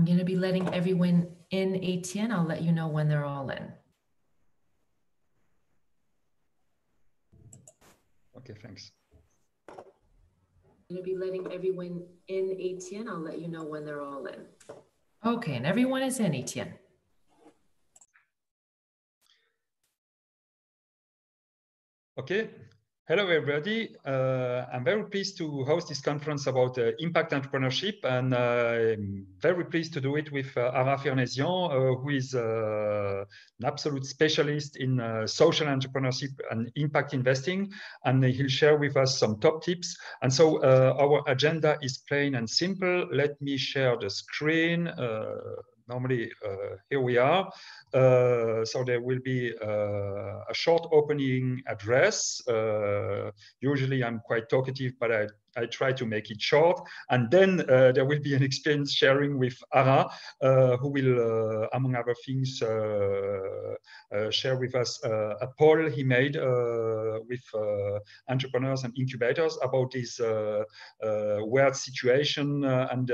going to be letting everyone in, Etienne. I'll let you know when they're all in. Okay, thanks. I'm going to be letting everyone in, Etienne. I'll let you know when they're all in. Okay, and everyone is in, Etienne. Okay. Hello, everybody. I'm very pleased to host this conference about impact entrepreneurship, and I'm very pleased to do it with Ara Fernesian, who is an absolute specialist in social entrepreneurship and impact investing, and he'll share with us some top tips. And so our agenda is plain and simple. Let me share the screen. Normally, here we are. So there will be a short opening address. Usually I'm quite talkative, but I try to make it short. And then there will be an experience sharing with Ara, who will, among other things, share with us a poll he made with entrepreneurs and incubators about this weird situation and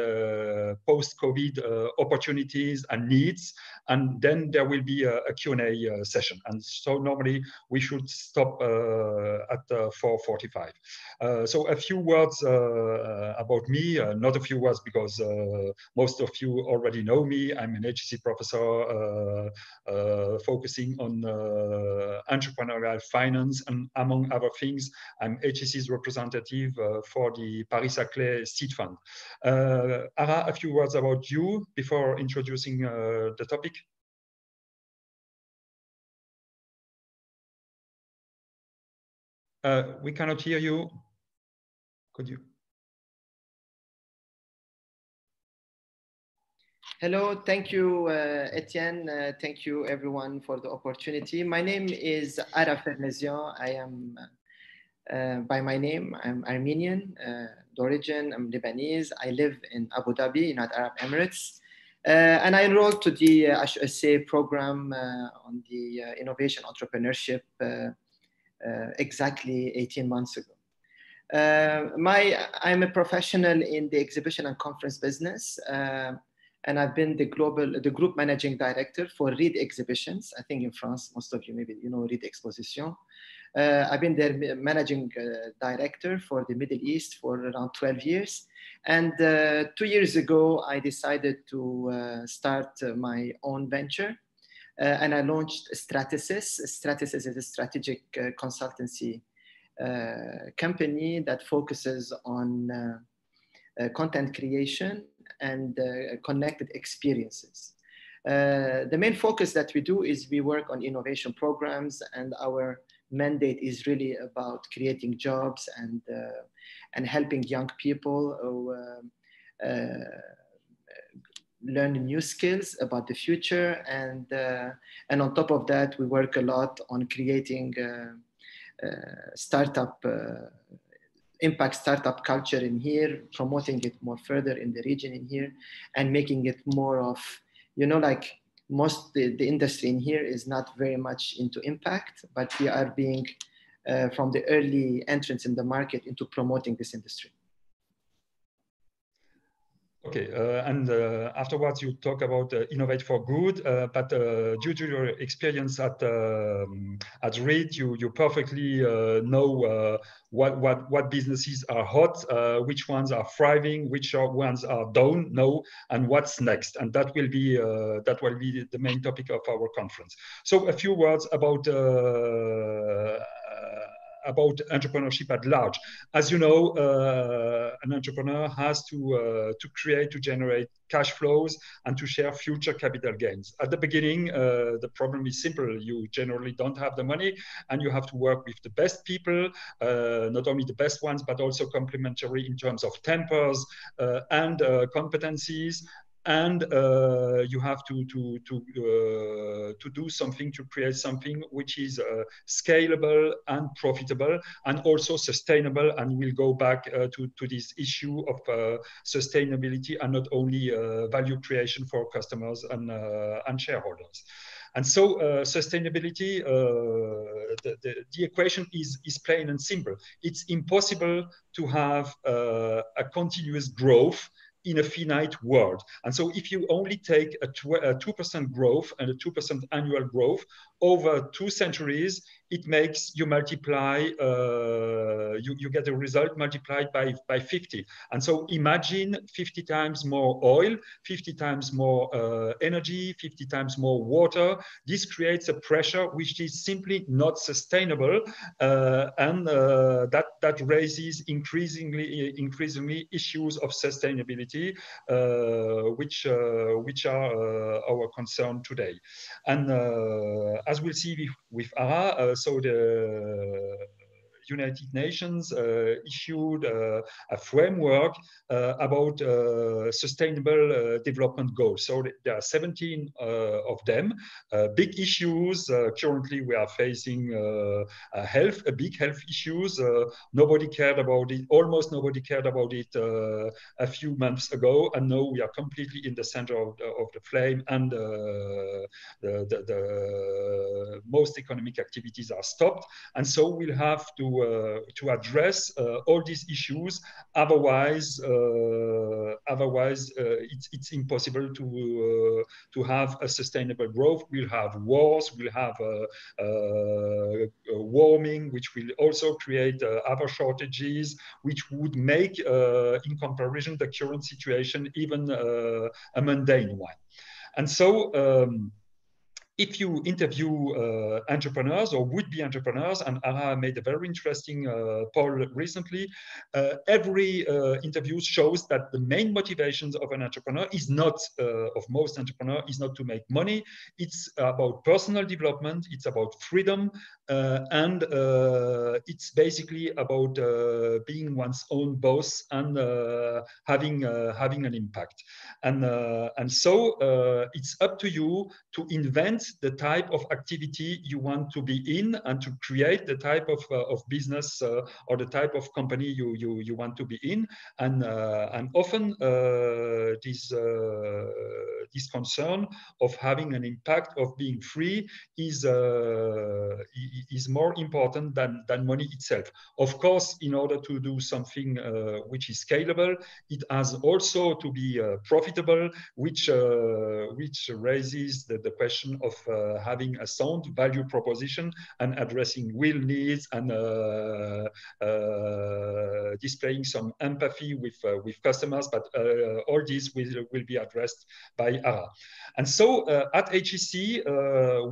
post-COVID opportunities and needs. And then there will be a Q&A session. And so normally we should stop at 4:45. So a few words about me, not a few words because most of you already know me. I'm an HEC professor focusing on entrepreneurial finance, and among other things, I'm HEC's representative for the Paris-Saclay Seed Fund. Ara, a few words about you before introducing the topic. We cannot hear you. Could you? Hello, thank you, Etienne. Thank you, everyone, for the opportunity. My name is Ara Fernesian. I am, by my name, I'm Armenian d'origin. I'm Lebanese. I live in Abu Dhabi, United Arab Emirates. And I enrolled to the HEC program on the innovation entrepreneurship exactly 18 months ago. I'm a professional in the exhibition and conference business, and I've been the group managing director for Reed Exhibitions. I think in France, most of you maybe you know Reed Exposition. I've been their managing director for the Middle East for around 12 years. And 2 years ago, I decided to start my own venture. And I launched Stratasys. Stratasys is a strategic consultancy company that focuses on content creation and connected experiences. The main focus that we do is we work on innovation programs, and our mandate is really about creating jobs and helping young people who learn new skills about the future. And on top of that, we work a lot on creating impact startup culture in here, promoting it more further in the region in here, and making it more of, you know, like most the industry in here is not very much into impact, but we are being from the early entrance in the market into promoting this industry. Okay, and afterwards you talk about innovate for good, but due to your experience at Reed, you perfectly know what businesses are hot, which ones are thriving, which ones are down, no, and what's next, and that will be the main topic of our conference. So a few words about entrepreneurship at large. As you know, an entrepreneur has to generate cash flows and to share future capital gains. At the beginning, the problem is simple. You generally don't have the money, and you have to work with the best people, not only the best ones, but also complementary in terms of tempers and competencies. And you have to do something, to create something which is scalable and profitable and also sustainable. And we'll go back to this issue of sustainability and not only value creation for customers and shareholders. And so sustainability, the equation is plain and simple. It's impossible to have a continuous growth in a finite world. And so if you only take a 2% growth and a 2% annual growth over 2 centuries, it makes you multiply, you get a result multiplied by 50. And so imagine 50 times more oil, 50 times more energy, 50 times more water. This creates a pressure which is simply not sustainable, and that raises increasingly issues of sustainability, which are our concern today. And as we'll see with ARA, so the United Nations issued a framework about sustainable development goals. So there are 17 of them. Big issues. Currently, we are facing big health issues. Nobody cared about it. Almost nobody cared about it a few months ago, and now we are completely in the center of the flame, and the most economic activities are stopped. And so we'll have to address all these issues. Otherwise, it's impossible to have a sustainable growth. We'll have wars. We'll have warming, which will also create other shortages, which would make, in comparison, the current situation even a mundane one. And so, if you interview entrepreneurs or would-be entrepreneurs, and ARA made a very interesting poll recently, every interview shows that the main motivations of an entrepreneur is not, of most entrepreneurs, is not to make money. It's about personal development, it's about freedom, and it's basically about being one's own boss and having an impact. And so it's up to you to invent the type of activity you want to be in, and to create the type of business or the type of company you want to be in. And often this concern of having an impact, of being free, is more important than money itself. Of course, in order to do something which is scalable, it has also to be profitable, which raises the question of having a sound value proposition and addressing real needs, and displaying some empathy with customers. But all these will be addressed by ARA. And so at HEC,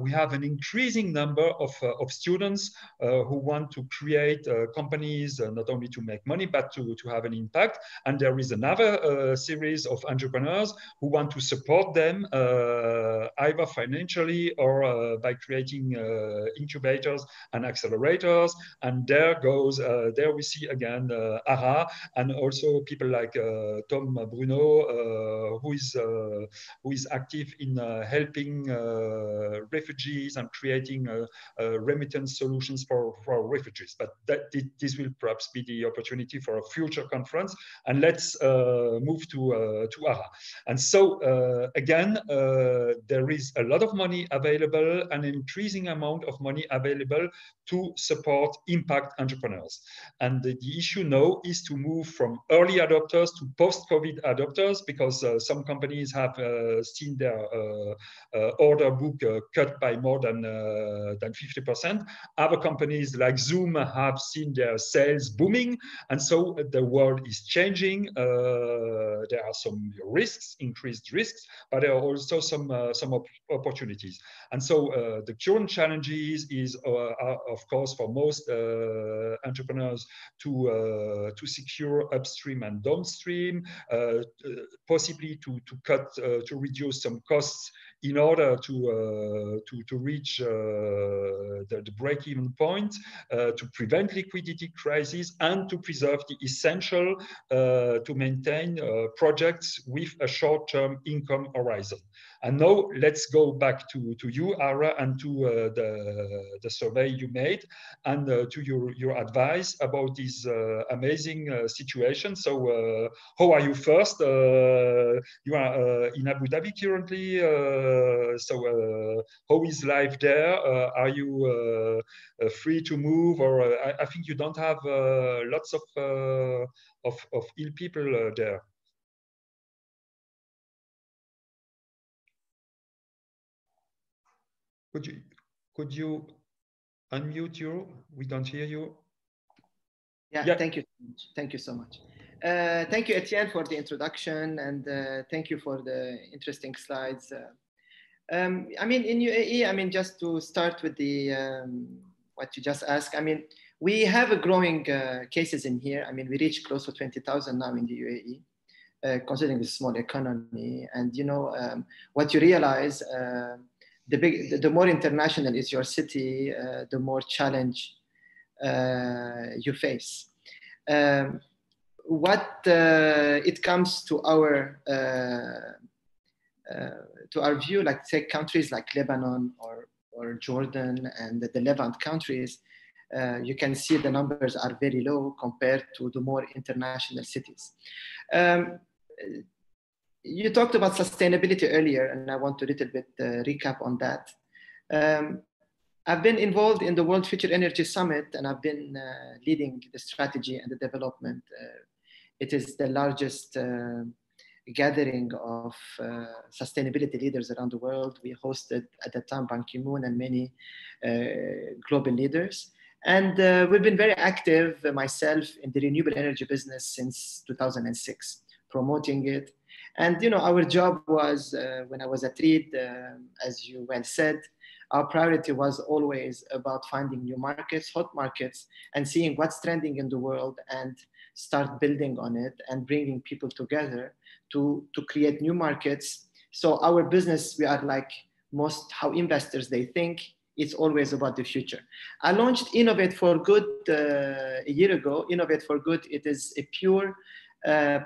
we have an increasing number of students who want to create companies, not only to make money, but to have an impact. And there is another series of entrepreneurs who want to support them, either financially or by creating incubators and accelerators. And there we see again ARA, and also people like Tom Bruno, who is active in helping refugees and creating remittance solutions for refugees. But this will perhaps be the opportunity for a future conference. And let's move to ARA. And so again, there is a lot of money available, an increasing amount of money available to support impact entrepreneurs. And the issue now is to move from early adopters to post-COVID adopters, because some companies have seen their order book cut by more than 50%. Other companies like Zoom have seen their sales booming. And so the world is changing. There are some risks, increased risks, but there are also some opportunities. And so the current challenges are, of course, for most entrepreneurs to secure upstream and downstream, possibly to reduce some costs in order to reach the break-even point, to prevent liquidity crisis, and to preserve the essential to maintain projects with a short-term income horizon. And now let's go back to you, Ara, and to the survey you made, and to your advice about this amazing situation. So how are you first? You are in Abu Dhabi currently. So how is life there? Are you free to move? Or I think you don't have lots of ill people there. Could you unmute you? We don't hear you. Yeah. Thank you. Thank you so much. Thank you, Etienne, for the introduction, and thank you for the interesting slides. I mean, in UAE, I mean, just to start with the what you just asked, I mean, we have a growing cases in here. I mean, we reach close to 20,000 now in the UAE, considering the small economy. And you know, what you realize, the more international is your city, the more challenge you face. What it comes to our view, like say countries like Lebanon or Jordan and the Levant countries, you can see the numbers are very low compared to the more international cities. You talked about sustainability earlier, and I want to a little bit recap on that. I've been involved in the World Future Energy Summit, and I've been leading the strategy and the development. It is the largest gathering of sustainability leaders around the world. We hosted at the time Ban Ki-moon and many global leaders. And we've been very active, myself, in the renewable energy business since 2006, promoting it. And you know, our job was, when I was at Reed, as you well said, our priority was always about finding new markets, hot markets, and seeing what's trending in the world and start building on it and bringing people together to create new markets. So our business, we are like most how investors they think, it's always about the future. I launched Innovate for Good a year ago. Innovate for Good, it is a pure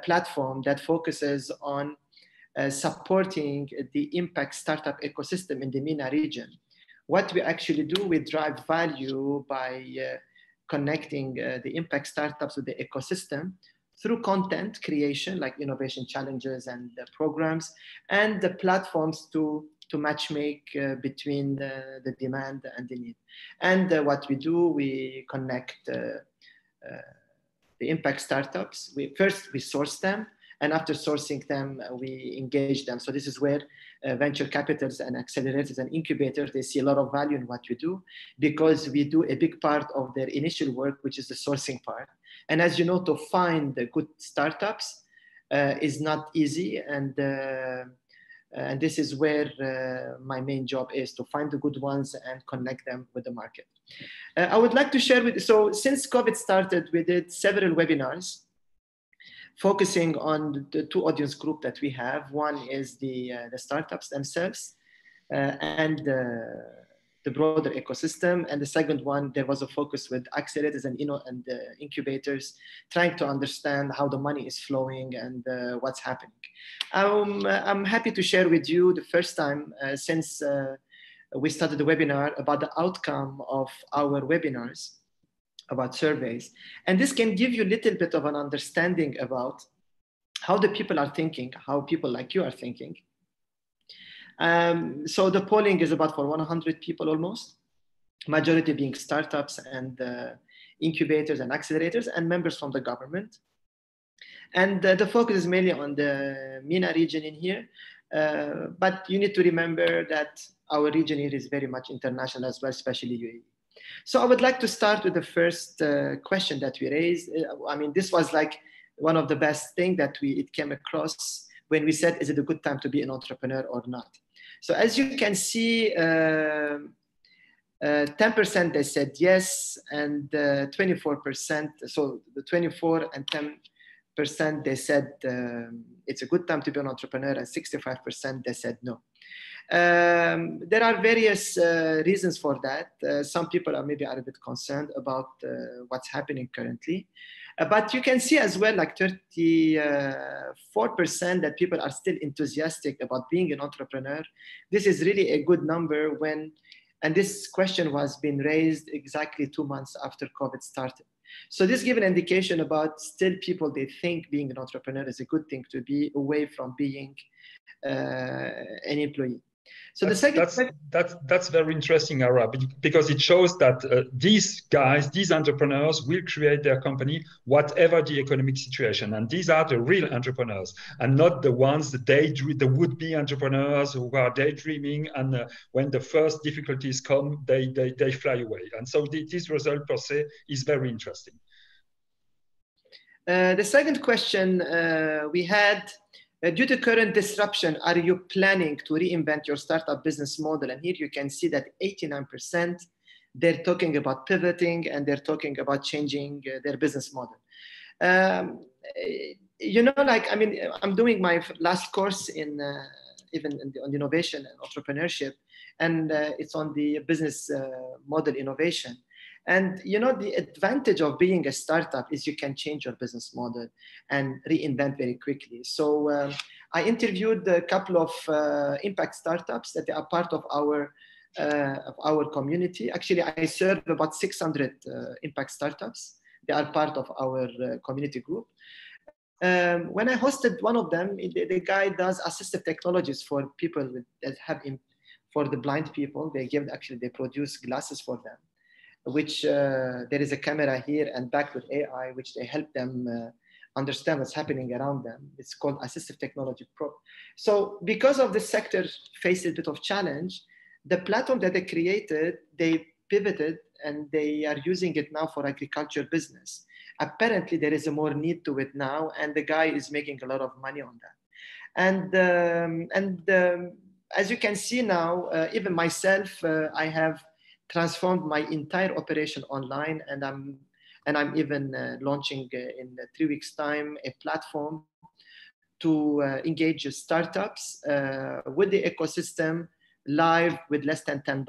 platform that focuses on supporting the impact startup ecosystem in the MENA region. What we actually do, we drive value by connecting the impact startups with the ecosystem through content creation, like innovation challenges and programs, and the platforms to matchmake between the demand and the need. And what we do, we connect the impact startups. We source them, and after sourcing them, we engage them. So this is where venture capitals and accelerators and incubators, they see a lot of value in what we do, because we do a big part of their initial work, which is the sourcing part. And as you know, to find the good startups is not easy. And this is where my main job is, to find the good ones and connect them with the market. I would like to share with you, so since COVID started, we did several webinars focusing on the two audience group that we have. One is the startups themselves and the broader ecosystem. And the second one, there was a focus with accelerators and incubators, trying to understand how the money is flowing and what's happening. I'm happy to share with you the first time since we started the webinar about the outcome of our webinars, about surveys. And this can give you a little bit of an understanding about how the people are thinking, how people like you are thinking. So the polling is about for 100 people almost, majority being startups and incubators and accelerators and members from the government. And the focus is mainly on the MENA region in here. But you need to remember that our region here is very much international as well, especially UAE. So I would like to start with the first question that we raised. I mean, this was like one of the best things that it came across when we said, is it a good time to be an entrepreneur or not? So as you can see, 10% they said yes, and 24%, so the 24 and 10% they said it's a good time to be an entrepreneur, and 65% they said no. There are various reasons for that. Some people are a bit concerned about what's happening currently. But you can see as well, like 34% that people are still enthusiastic about being an entrepreneur. This is really a good number when, and this question was being raised exactly 2 months after COVID started. So this gives an indication about still people, they think being an entrepreneur is a good thing to be away from being an employee. So that's very interesting, Ara, because it shows that these guys, these entrepreneurs, will create their company whatever the economic situation, and these are the real entrepreneurs, and not the ones the would-be entrepreneurs who are daydreaming, and when the first difficulties come, they fly away. And so this result per se is very interesting. The second question we had. Due to current disruption, are you planning to reinvent your startup business model? And here you can see that 89%, they're talking about pivoting and they're talking about changing their business model. You know, like, I mean, I'm doing my last course on innovation and entrepreneurship, and it's on the business model innovation. And you know, the advantage of being a startup is you can change your business model and reinvent very quickly. So I interviewed a couple of impact startups that are part of our community. Actually, I serve about 600 impact startups. They are part of our community group. When I hosted one of them, the guy does assistive technologies for people that have for the blind people. They produce glasses for them, which there is a camera here and backed with AI, which they help them understand what's happening around them. It's called Assistive Technology Pro. So because of this sector faced a bit of challenge, the platform that they created, they pivoted and they are using it now for agriculture business. Apparently there is a more need to it now, and the guy is making a lot of money on that. And as you can see now, even myself, I have transformed my entire operation online, and I'm even launching in 3 weeks' time a platform to engage startups with the ecosystem live with less than $10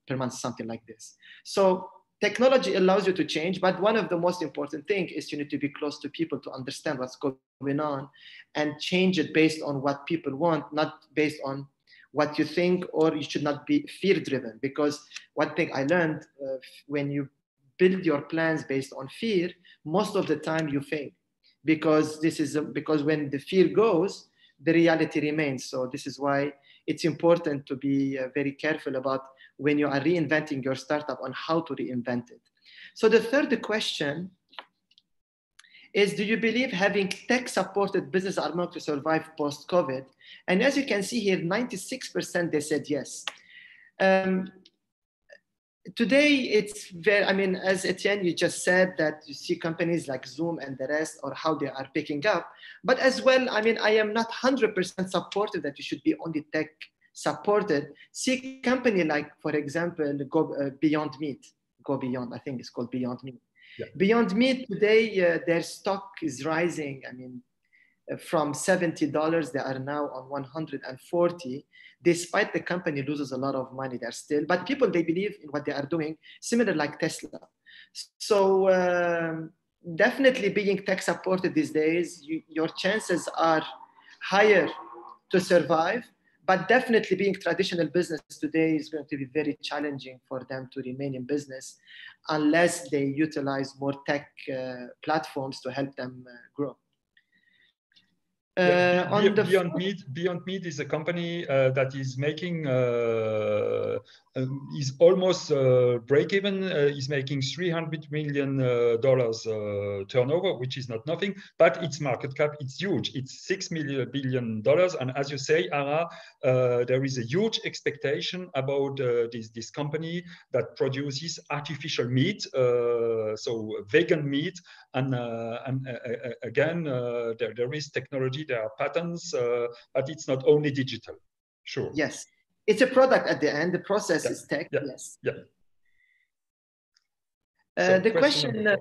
per month, something like this. So technology allows you to change, but one of the most important things is you need to be close to people to understand what's going on and change it based on what people want, not based on what you think, or you should not be fear-driven. Because one thing I learned, when you build your plans based on fear, most of the time you fail, because because when the fear goes, the reality remains. So this is why it's important to be very careful about when you are reinventing your startup on how to reinvent it. So the third question is, do you believe having tech-supported business are going to survive post-COVID? And as you can see here, 96% they said yes. Today, it's very, I mean, as Etienne, you just said that you see companies like Zoom and the rest, or how they are picking up. But as well, I mean, I am not 100% supportive that you should be only tech supported. See a company like, for example, Beyond Meat, Go Beyond, I think it's called Beyond Meat. Yeah. Beyond Meat today, their stock is rising. I mean, from $70, they are now on 140. Despite the company loses a lot of money, they're still, but people, they believe in what they are doing, similar like Tesla. So definitely being tech supported these days, your chances are higher to survive, but definitely being traditional business today is going to be very challenging for them to remain in business unless they utilize more tech platforms to help them grow. Beyond Meat is a company that is making is almost break even. Is making $300 million turnover, which is not nothing, but its market cap, it's huge. It's $6 billion. And as you say, Ara, there is a huge expectation about this company that produces artificial meat, so vegan meat, and again, there is technology, there are patents, but it's not only digital. Sure. Yes. It's a product at the end. The process is tech. Yeah. Yes. Yeah. The question.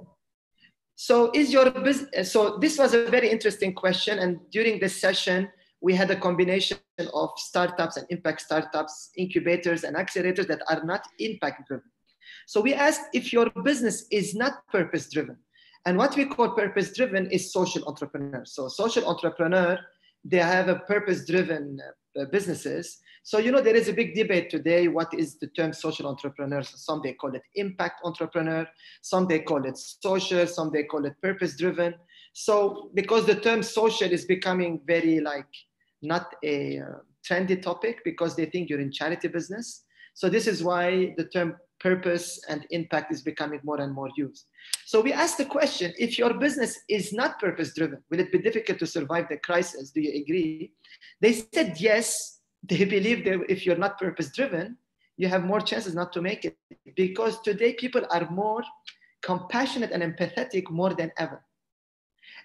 So is your business? So this was a very interesting question, and during this session, we had a combination of startups and impact startups, incubators and accelerators that are not impact driven. So we asked if your business is not purpose driven, and what we call purpose driven is social entrepreneur. So social entrepreneur, they have a purpose driven businesses. So, you know, there is a big debate today. What is the term social entrepreneur? So some they call it impact entrepreneur, some they call it social, some they call it purpose driven. So because the term social is becoming very like not a trendy topic because they think you're in charity business. So this is why the term purpose and impact is becoming more and more used. So we asked the question, if your business is not purpose driven, will it be difficult to survive the crisis? Do you agree? They said yes. They believe that if you're not purpose driven, you have more chances not to make it, because today people are more compassionate and empathetic more than ever.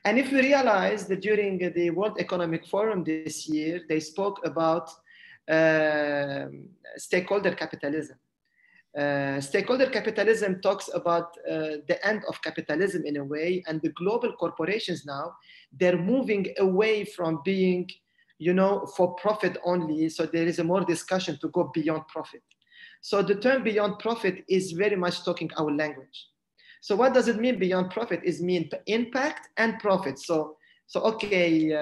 And if we realize that during the World Economic Forum this year, they spoke about stakeholder capitalism. Stakeholder capitalism talks about the end of capitalism in a way, and the global corporations now, they're moving away from being, for profit only. So there is a more discussion to go beyond profit. So the term beyond profit is very much talking our language. So what does it mean beyond profit? It means impact and profit. So okay,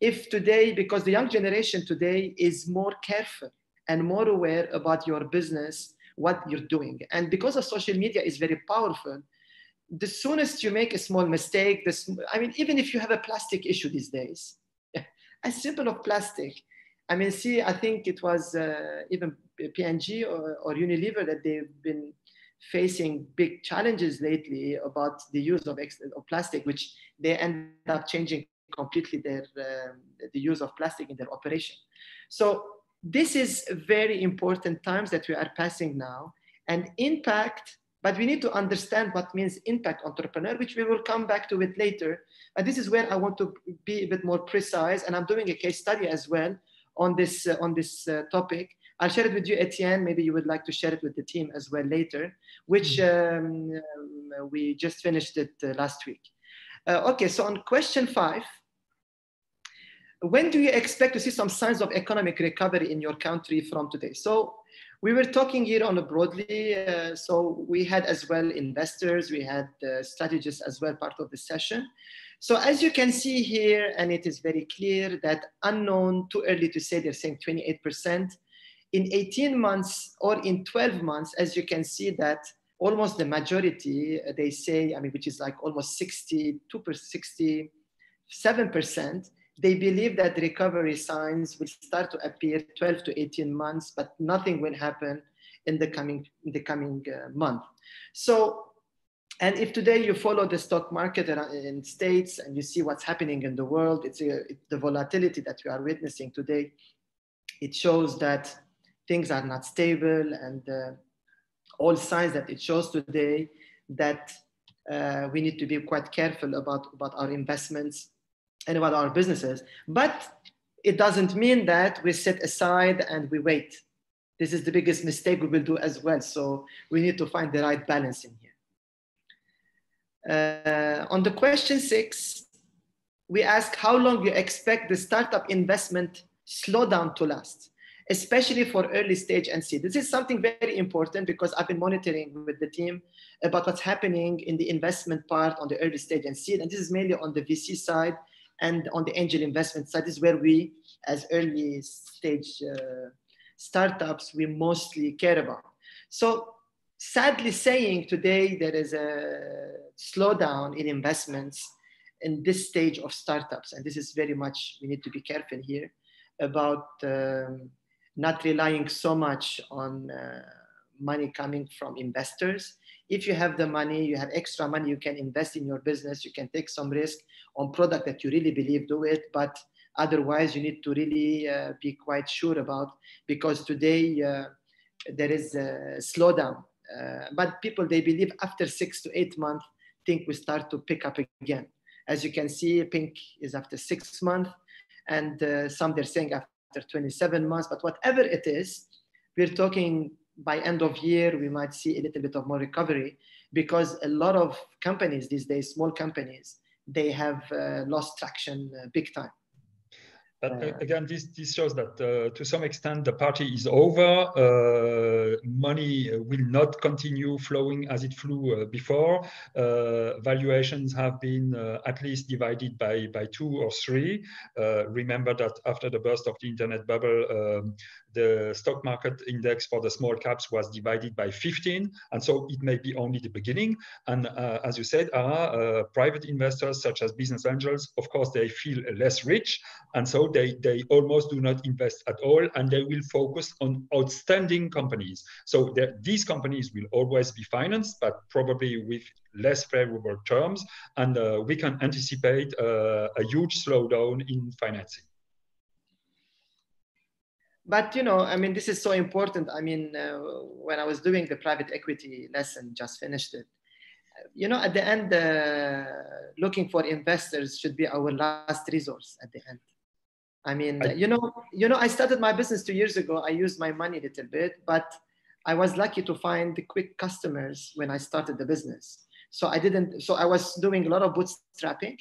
if today, because the young generation today is more careful and more aware about your business, what you're doing. And because of social media is very powerful, the soonest you make a small mistake, even if you have a plastic issue these days, as simple of plastic, I think it was even P&G or Unilever that they've been facing big challenges lately about the use of plastic, which they end up changing completely the use of plastic in their operation. So this is very important times that we are passing now, and impact, but we need to understand what means impact entrepreneur, which we will come back to it later. But this is where I want to be a bit more precise, and I'm doing a case study as well on this topic. I'll share it with you, Etienne. Maybe you would like to share it with the team as well later, which we just finished it last week. Okay, so on question 5, when do you expect to see some signs of economic recovery in your country from today? So we were talking here on a broadly, so we had as well investors, we had strategists as well part of the session. So as you can see here, and it is very clear that unknown, too early to say, they're saying 28%. In 18 months or in 12 months, as you can see that almost the majority, they say, which is like almost 67%, they believe that the recovery signs will start to appear 12 to 18 months, but nothing will happen in the coming month. So, and if today you follow the stock market in States and you see what's happening in the world, it's the volatility that we are witnessing today. It shows that things are not stable, and all signs that it shows today that we need to be quite careful about our investments and about our businesses. But it doesn't mean that we sit aside and we wait. This is the biggest mistake we will do as well. So we need to find the right balance in here. On the question 6, we ask how long you expect the startup investment slowdown to last, especially for early stage and seed. This is something very important because I've been monitoring with the team about what's happening in the investment part on the early stage and seed. And this is mainly on the VC side and on the angel investment side. This is where we, as early stage startups, we mostly care about. So sadly saying today, there is a slowdown in investments in this stage of startups. And this is very much, we need to be careful here about not relying so much on money coming from investors. If you have the money, you have extra money, you can invest in your business, you can take some risk on product that you really believe, do it. But otherwise, you need to really be quite sure about, because today there is a slowdown. But people, they believe after 6 to 8 months, things will start to pick up again. As you can see, pink is after 6 months, and some they're saying after 27 months. But whatever it is, we're talking by end of year, we might see a little bit of more recovery, because a lot of companies these days, small companies, they have lost traction big time. But again, this shows that to some extent the party is over. Money will not continue flowing as it flew before. Valuations have been at least divided by 2 or 3. Remember that after the burst of the internet bubble, the stock market index for the small caps was divided by 15. And so it may be only the beginning. And as you said, private investors such as business angels, of course, they feel less rich. And so so they almost do not invest at all, and they will focus on outstanding companies. So these companies will always be financed, but probably with less favorable terms, and we can anticipate a huge slowdown in financing. But, you know, I mean, this is so important. I mean, when I was doing the private equity lesson, just finished it, you know, at the end, looking for investors should be our last resource at the end. I mean, you know, I started my business 2 years ago. I used my money a little bit, but I was lucky to find the quick customers when I started the business. So I was doing a lot of bootstrapping,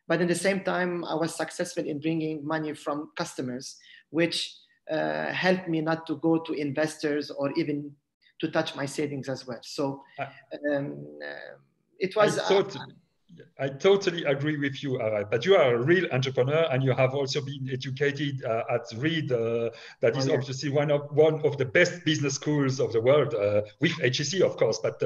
but at the same time, I was successful in bringing money from customers, which helped me not to go to investors or even to touch my savings as well. So it was... I totally agree with you, Arad, but you are a real entrepreneur, and you have also been educated at Reed. That is obviously one of the best business schools of the world, with HEC, of course. But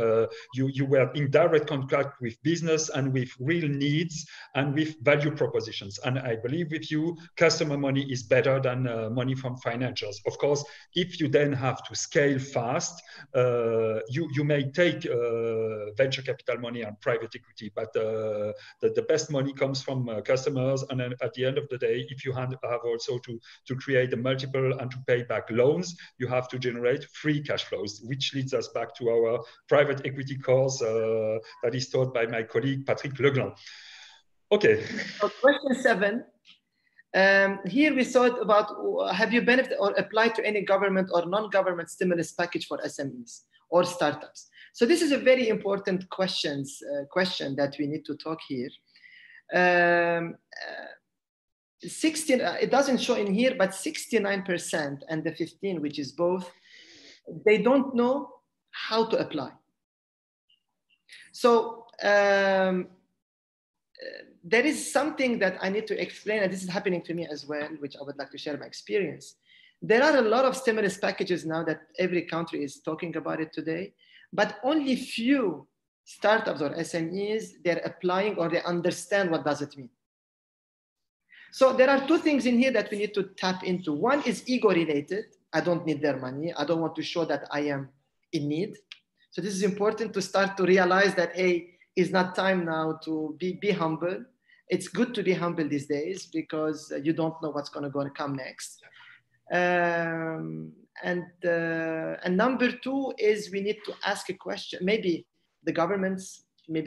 you were in direct contact with business and with real needs and with value propositions. And I believe with you, customer money is better than money from financials. Of course, if you then have to scale fast, you may take venture capital money and private equity, but the best money comes from customers. And then at the end of the day, if you have also to create a multiple and to pay back loans, you have to generate free cash flows, which leads us back to our private equity course that is taught by my colleague, Patrick Legland. Okay. So question 7. Here we thought about, have you benefited or applied to any government or non-government stimulus package for SMEs or startups? So this is a very important question that we need to talk here. 16, it doesn't show in here, but 69% and the 15, which is both, they don't know how to apply. So there is something that I need to explain, and this is happening to me as well, which I would like to share my experience. There are a lot of stimulus packages now that every country is talking about it today, but only few startups or SMEs, they're applying or they understand what does it mean. So there are 2 things in here that we need to tap into. One is ego related. I don't need their money. I don't want to show that I am in need. So this is important to start to realize that, hey, it's not time now to be humble. It's good to be humble these days because you don't know what's going to come next. And number 2 is we need to ask a question. Maybe the governments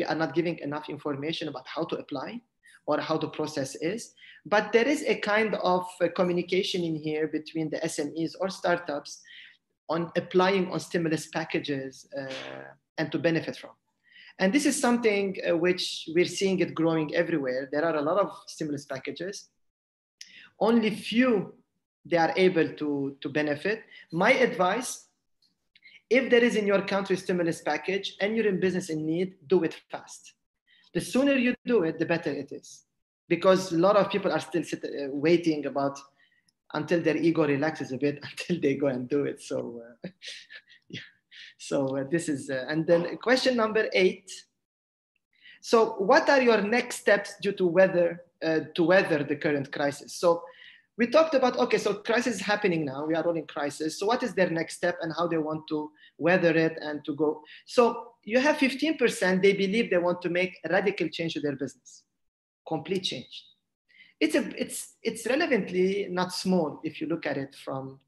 are not giving enough information about how to apply or how the process is, but there is a kind of communication in here between the SMEs or startups on applying on stimulus packages and to benefit from. And this is something which we're seeing it growing everywhere. There are a lot of stimulus packages. Only few they are able to benefit. My advice, if there is in your country stimulus package and you're in business in need, do it fast. The sooner you do it, the better it is. Because a lot of people are still waiting about until their ego relaxes a bit until they go and do it. So, this is, and then question number 8. So what are your next steps due to weather the current crisis? So we talked about, okay, so crisis is happening now. We are all in crisis. So what is their next step and how they want to weather it and to go? So you have 15%, they believe they want to make a radical change to their business, complete change. It's relevantly not small if you look at it from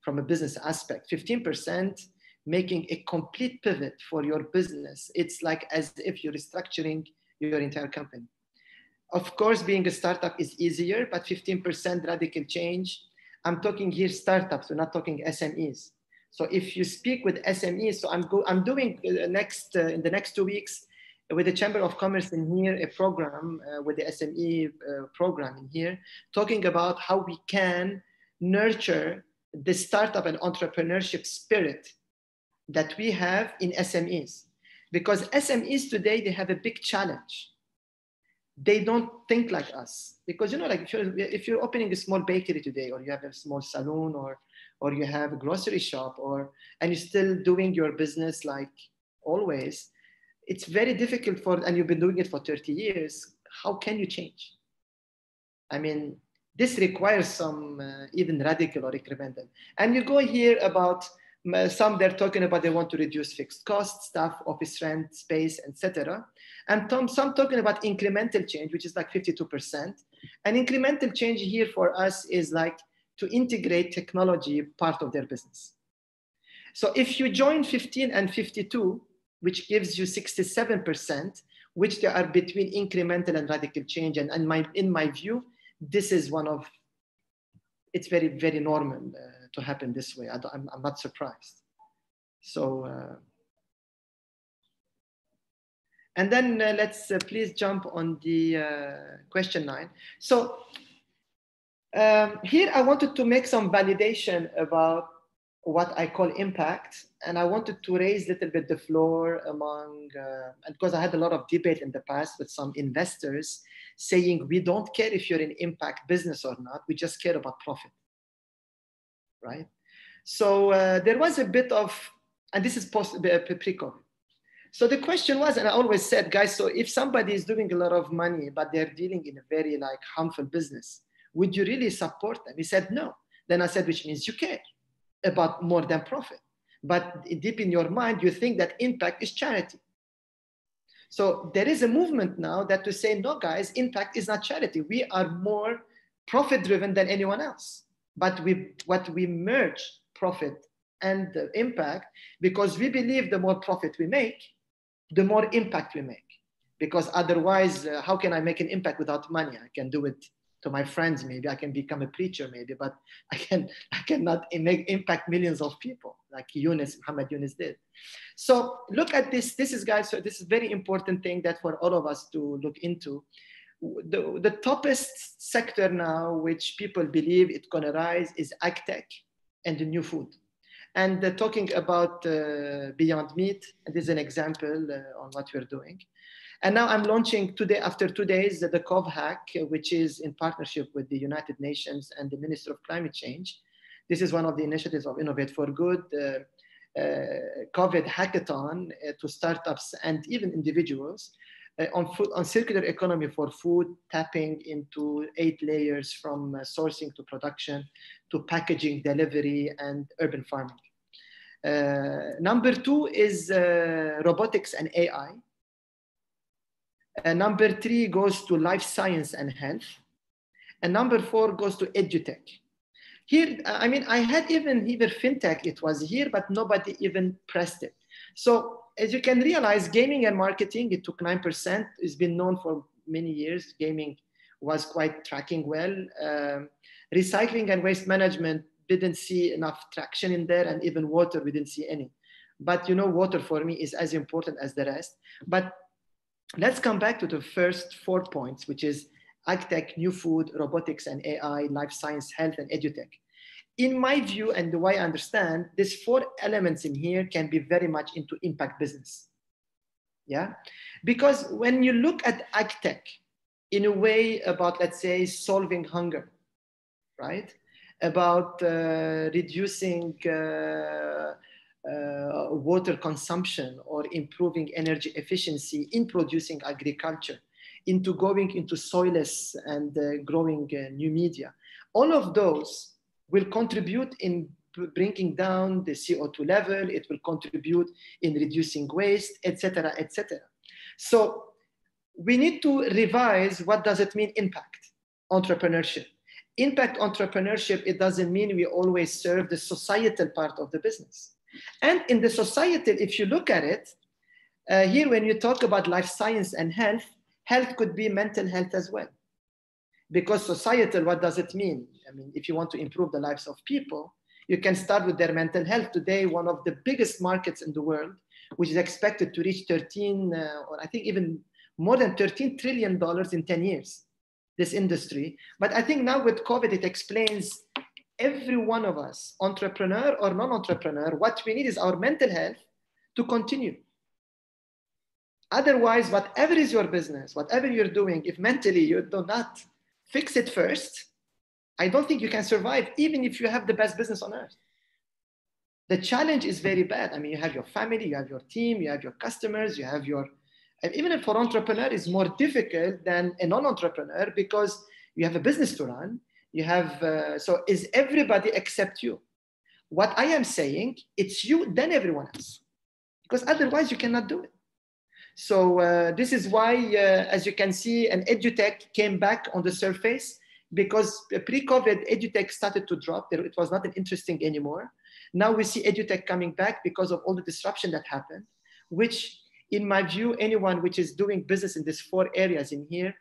a business aspect. 15% making a complete pivot for your business. It's like as if you're restructuring your entire company. Of course, being a startup is easier, but 15% radical change. I'm talking here startups, we're not talking SMEs. So if you speak with SMEs, so I'm doing in the next 2 weeks with the Chamber of Commerce in here, a program with the SME program in here, talking about how we can nurture the startup and entrepreneurship spirit that we have in SMEs. Because SMEs today, they have a big challenge. They don't think like us. Because, you know, like if you're opening a small bakery today, or you have a small salon, or you have a grocery shop, and you're still doing your business like always, it's very difficult and you've been doing it for 30 years, how can you change? I mean, This requires some even radical or incremental. And you go here about some, they're talking about they want to reduce fixed costs, staff, office rent, space, etc. And some talking about incremental change, which is like 52%. And incremental change here for us is like to integrate technology part of their business. So if you join 15 and 52, which gives you 67%, which they are between incremental and radical change. And in my view, this is one of, it's very, very normal to happen this way. I'm not surprised. So, and then let's please jump on the question 9. So here I wanted to make some validation about what I call impact. And I wanted to raise a little bit the floor among, because I had a lot of debate in the past with some investors saying, we don't care if you're in impact business or not, we just care about profit, right? So there was a bit of, and this is pre-COVID. So the question was, and I always said, guys, so if somebody is doing a lot of money, but they're dealing in a very like harmful business, would you really support them? He said, no. Then I said, which means you care about more than profit. But deep in your mind, you think that impact is charity. So there is a movement now that to say, no, guys, impact is not charity. We are more profit-driven than anyone else. But we merge profit and the impact because we believe the more profit we make, the more impact we make. Because otherwise, how can I make an impact without money? I can do it to my friends, maybe I can become a preacher, maybe, but I cannot impact millions of people like Muhammad Yunus did. So look at this. This is, guys, so this is a very important thing that for all of us to look into. The toppest sector now, which people believe it's going to rise, is agtech and the new food. And talking about Beyond Meat, and this is an example on what we're doing. And now I'm launching today, after 2 days, the COVID hack, which is in partnership with the United Nations and the Minister of Climate Change. This is one of the initiatives of Innovate for Good, COVID hackathon to startups and even individuals on circular economy for food, tapping into 8 layers from sourcing to production to packaging, delivery, and urban farming. Number 2 is robotics and AI. Number 3 goes to life science and health. And number 4 goes to edutech. Here, I mean, I had even fintech, it was here, but nobody even pressed it. So as you can realize, gaming and marketing, it took 9%. It's been known for many years. Gaming was quite tracking well. Recycling and waste management didn't see enough traction in there, and even water, we didn't see any. But you know, water for me is as important as the rest. But let's come back to the first 4 points, which is agtech, new food, robotics and AI, life science, health, and edutech. In my view, and the way I understand, these 4 elements in here can be very much into impact business. Yeah, because when you look at agtech in a way about, let's say, solving hunger, right? About reducing water consumption or improving energy efficiency in producing agriculture, into going into soilless and growing new media. All of those will contribute in bringing down the CO2 level. It will contribute in reducing waste, etc., etc. So we need to revise what does it mean impact entrepreneurship. Impact entrepreneurship, it doesn't mean we always serve the societal part of the business. And in the societal, if you look at it, here when you talk about life science and health, health could be mental health as well. Because societal, what does it mean? I mean, if you want to improve the lives of people, you can start with their mental health. Today, one of the biggest markets in the world, which is expected to reach 13, or I think even more than $13 trillion in 10 years, this industry. But I think now with COVID, it explains every one of us, entrepreneur or non-entrepreneur, what we need is our mental health to continue. Otherwise, whatever is your business, whatever you're doing, if mentally you do not fix it first, I don't think you can survive, even if you have the best business on earth. The challenge is very bad. I mean, you have your family, you have your team, you have your customers, you have your, and even for entrepreneur, it's more difficult than a non-entrepreneur because you have a business to run, You have, so is everybody except you. What I am saying, it's you, then everyone else. Because otherwise you cannot do it. So this is why, as you can see, an edutech came back on the surface, because pre-COVID, edutech started to drop. It was not interesting anymore. Now we see edutech coming back because of all the disruption that happened, which in my view, anyone which is doing business in these 4 areas in here,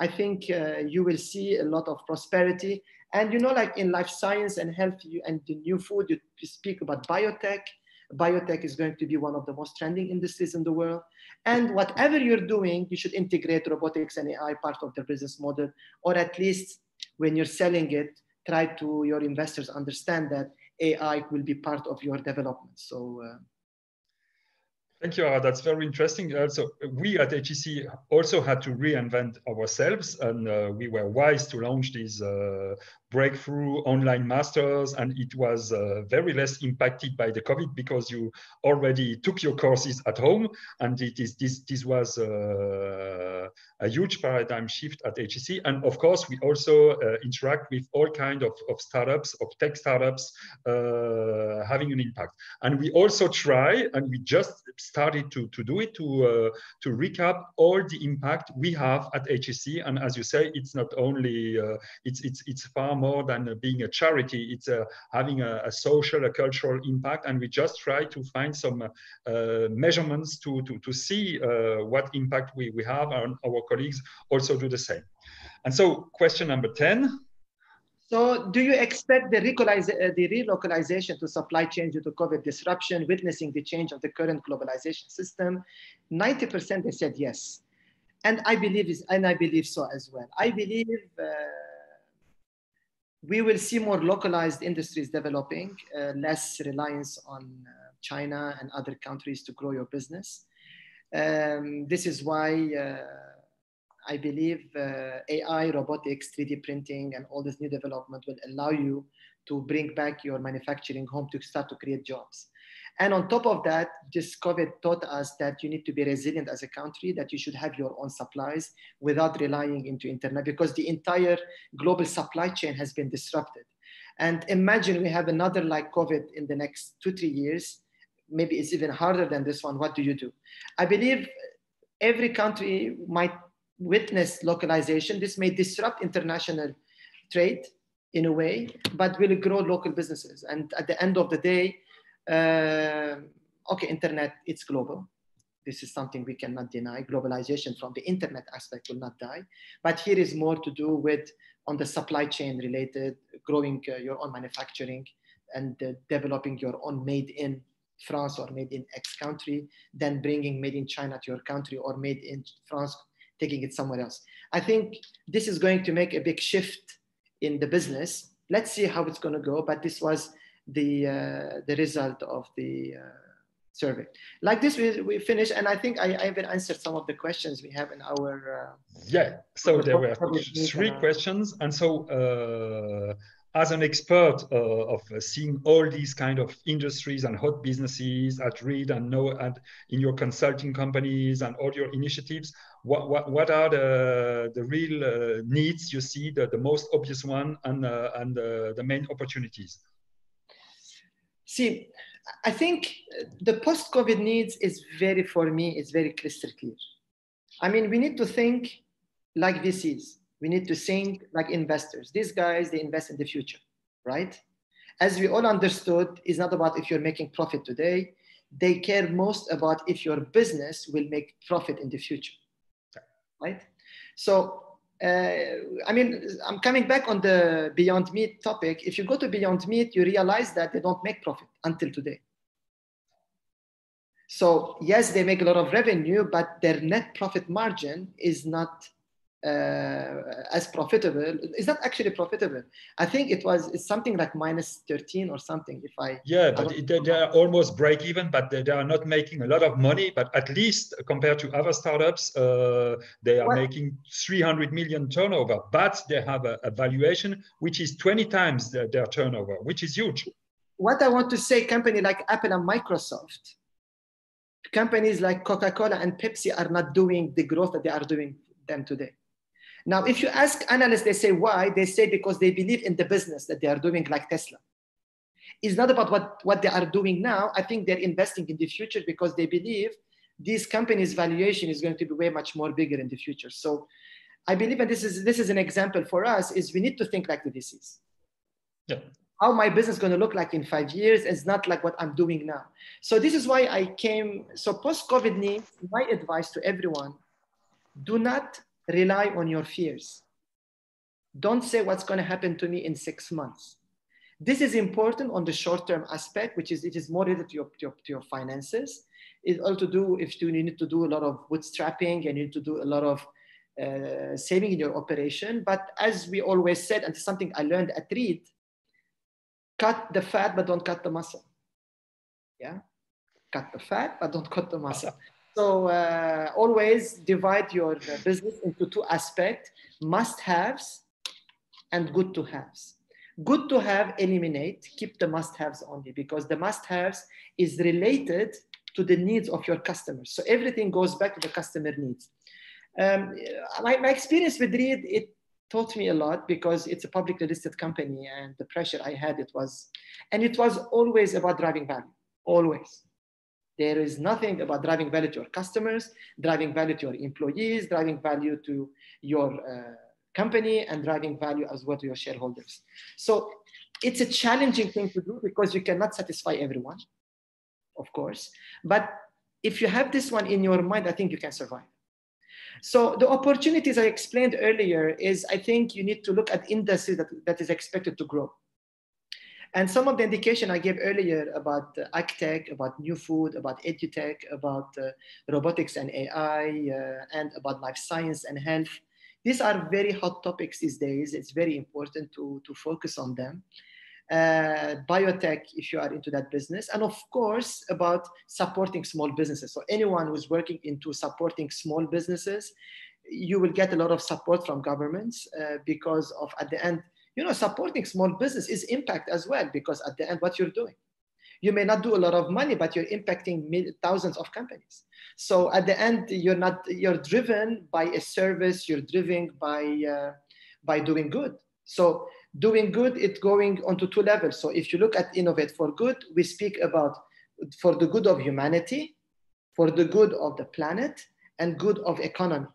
I think you will see a lot of prosperity. And you know, like in life science and health and the new food, you speak about biotech. Biotech is going to be one of the most trending industries in the world. And whatever you're doing, you should integrate robotics and AI part of the business model, or at least when you're selling it, try to your investors understand that AI will be part of your development. So thank you, Ara. That's very interesting. Also, we at HEC also had to reinvent ourselves, and we were wise to launch these breakthrough online masters, and it was very less impacted by the COVID because you already took your courses at home, and this was a huge paradigm shift at HEC. And of course, we also interact with all kinds of startups, of tech startups, having an impact. And we also try, and we just started to do it, to recap all the impact we have at HEC. And as you say, it's not only, it's far more than being a charity. It's having a social, a cultural impact. And we just try to find some measurements to see what impact we have, and our colleagues also do the same. And so question number 10. So do you expect the relocalization to supply chain due to COVID disruption, witnessing the change of the current globalization system? 90% they said yes. And I believe so as well. I believe we will see more localized industries developing, less reliance on China and other countries to grow your business. This is why I believe AI, robotics, 3D printing, and all this new development will allow you to bring back your manufacturing home to start to create jobs. And on top of that, this COVID taught us that you need to be resilient as a country, that you should have your own supplies without relying into internet, because the entire global supply chain has been disrupted. And imagine we have another like COVID in the next 2-3 years. Maybe it's even harder than this one. What do you do? I believe every country might witness localization. This may disrupt international trade in a way, but will grow local businesses. And at the end of the day, okay, internet, it's global. This is something we cannot deny. Globalization from the internet aspect will not die. But here is more to do with on the supply chain related, growing your own manufacturing and developing your own made in France or made in X country, then bringing made in China to your country, or made in France, taking it somewhere else. I think this is going to make a big shift in the business. Let's see how it's going to go, but this was the result of the survey. Like this, we finished, and I think I even answered some of the questions we have in our... yeah, so there were 3 questions. And so as an expert of seeing all these kind of industries and hot businesses at Reed and know and in your consulting companies and all your initiatives, what are the real needs you see, the most obvious one, and the main opportunities? See, I think the post-COVID needs is very, for me, it's very crystal clear. I mean, we need to think like VCs. We need to think like investors. These guys, they invest in the future, right? As we all understood, it's not about if you're making profit today. They care most about if your business will make profit in the future, right? So, I mean, I'm coming back on the Beyond Meat topic. If you go to Beyond Meat, you realize that they don't make profit until today. So yes, they make a lot of revenue, but their net profit margin is not as profitable. It's not actually profitable. I think it's something like -13 or something. Yeah, but they are almost break even, but they are not making a lot of money. But at least compared to other startups, they are making 300 million turnover, but they have a valuation which is 20 times their turnover, which is huge. What I want to say, company like Apple and Microsoft, companies like Coca-Cola and Pepsi are not doing the growth that they are doing them today. Now, if you ask analysts, they say why? They say because they believe in the business that they are doing, like Tesla. It's not about what they are doing now. I think they're investing in the future because they believe these companies' valuation is going to be way much more bigger in the future. So I believe, and this is an example for us, is we need to think like the VCs. Yeah. How my business is going to look like in 5 years is not like what I'm doing now. So this is why I came. So post-COVID needs, my advice to everyone, do not rely on your fears. Don't say what's going to happen to me in 6 months. This is important on the short-term aspect, which is, it is more related to your finances. It's all to do if you need to do a lot of bootstrapping and you need to do a lot of saving in your operation. But as we always said, and it's something I learned at Reed, cut the fat, but don't cut the muscle. Yeah, cut the fat, but don't cut the muscle. So always divide your business into two aspects: must-haves and good-to-haves. Good to have, eliminate, keep the must-haves only, because the must-haves is related to the needs of your customers. So everything goes back to the customer needs. My experience with Reed, it taught me a lot because it's a publicly listed company, and the pressure I had, it was always about driving value, always. There is nothing about driving value to your customers, driving value to your employees, driving value to your company, and driving value as well to your shareholders. So it's a challenging thing to do because you cannot satisfy everyone, of course. But if you have this one in your mind, I think you can survive. So the opportunities I explained earlier is, I think you need to look at industry that is expected to grow. And some of the indication I gave earlier about agtech, about new food, about edutech, about robotics and AI, and about life science and health. These are very hot topics these days. It's very important to focus on them. Biotech, if you are into that business, and of course about supporting small businesses. So anyone who's working into supporting small businesses, you will get a lot of support from governments because of, at the end, supporting small business is impact as well, because at the end, what you're doing, you may not do a lot of money, but you're impacting thousands of companies. So at the end, you're driven by a service, you're driven by doing good. So doing good, it's going onto two levels. So if you look at innovate for good, we speak about for the good of humanity, for the good of the planet, and good of economy.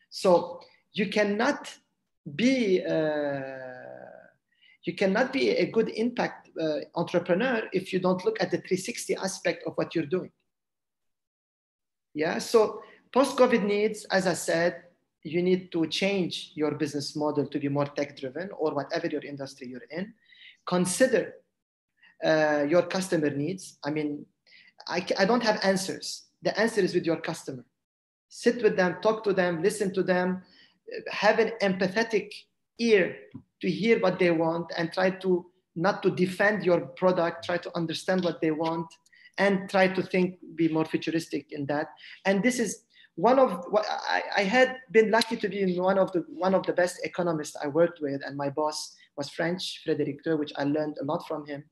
So you cannot be a good impact entrepreneur if you don't look at the 360 aspect of what you're doing. Yeah, so post-COVID needs, as I said, you need to change your business model to be more tech-driven, or whatever your industry you're in. Consider your customer needs. I mean, I don't have answers. The answer is with your customer. Sit with them, talk to them, listen to them, have an empathetic ear to hear what they want, and try to not to defend your product, try to understand what they want, and try to be more futuristic in that. And this is one of what I had been lucky to be one of the best economists I worked with, and my boss was French, Frédéric, which I learned a lot from him.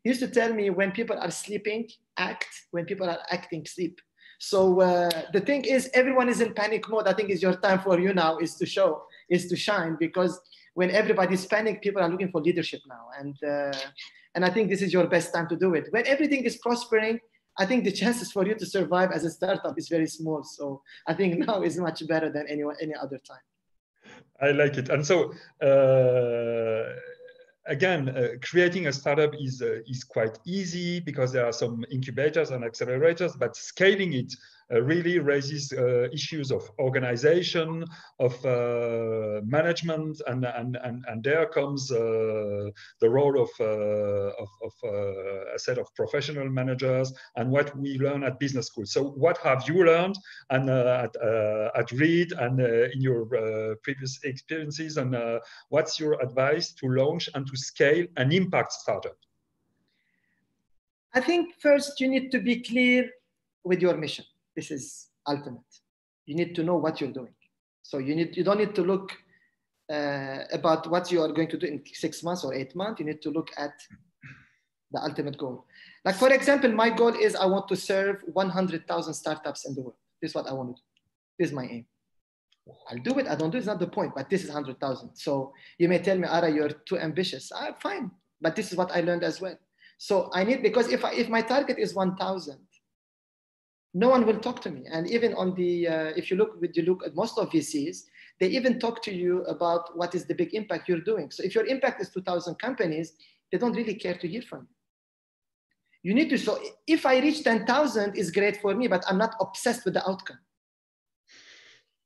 He used to tell me, when people are sleeping, act; when people are acting, sleep. So the thing is, everyone is in panic mode. I think it's your time for you now is to shine, because when everybody's panic, people are looking for leadership now. And I think this is your best time to do it. When everything is prospering, I think the chances for you to survive as a startup is very small. So I think now is much better than any other time. I like it. And so, again, creating a startup is quite easy because there are some incubators and accelerators, but scaling it really raises issues of organization, of management, and there comes the role of a set of professional managers and what we learn at business school. So what have you learned and at Reed and in your previous experiences, and what's your advice to launch and to scale an impact startup? I think first you need to be clear with your mission. This is ultimate. You need to know what you're doing. So you don't need to look about what you are going to do in 6 months or 8 months. You need to look at the ultimate goal. Like, for example, my goal is I want to serve 100,000 startups in the world. This is what I want to do. This is my aim. I'll do it. I don't do it. It's not the point, but this is 100,000. So you may tell me, Ara, you're too ambitious. Fine, but this is what I learned as well. So I need, because if my target is 1,000, no one will talk to me. And even on the, if you look at most of VCs, they even talk to you about what is the big impact you're doing. So if your impact is 2,000 companies, they don't really care to hear from you. You need to, so if I reach 10,000 is great for me, but I'm not obsessed with the outcome.